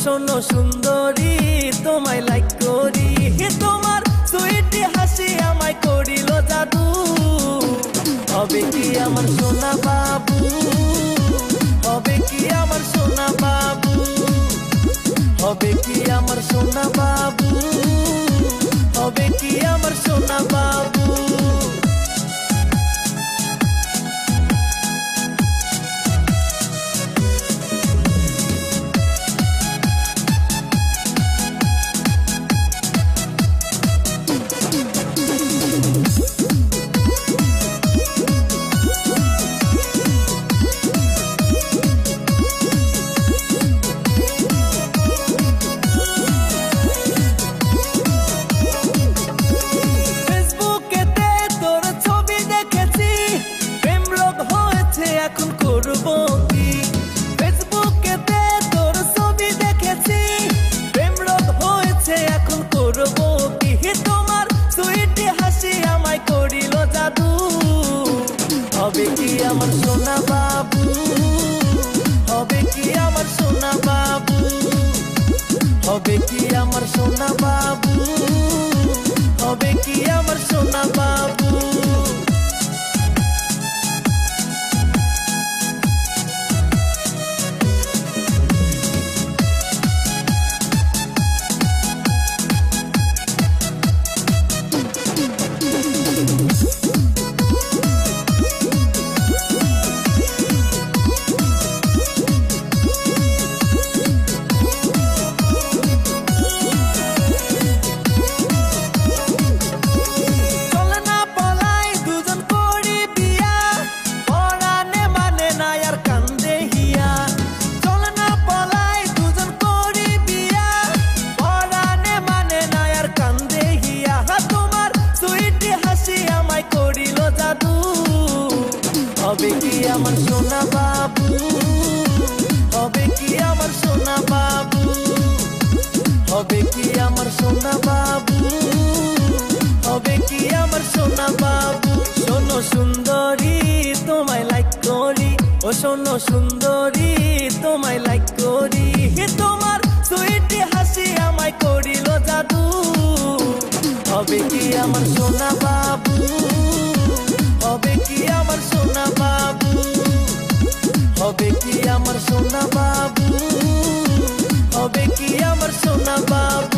শোনো সুন্দরী তোমায় লাইক করি, তোমার সুইটি হাসি আমায় করিল জাদু। হবে কি আমার সোনা বাবু, হবে কি আমার সোনা বাবু, হবে কি আমার সোনা বাবু, হবে কি আমার সোনা বাবু। এখন করব কি ফেসবুকেতে তোর ছবি দেখেছি, প্রেম রোগ হয়েছে এখন করব কি। তোমার সুইটি হাসি আমায় করিল জাদু। হবে কি আমার সোনা বাবু, হবে কি আমার সোনা বাবু, হবে কি আমার সোনা বাবু, হবে কি আমার সোনা বাবু। হবে কি আমার সোনা বাবু, হবে কি আমার সোনা বাবু, হবে কি আমার সোনা বাবু, হবে কি আমার সোনা বাবু। শোনো সুন্দরী তোমায় লাইক করি, ও শোনো সুন্দরী তোমায় লাইক করি, তোমার সুইটি হাসি আমায় করিল জাদু। হবে কি আমার সোনা বাবু, হবে কি আমার সোনা বাবু, হবে কি আমার সোনা বাবু, হবে কি আমার সোনা বাবু।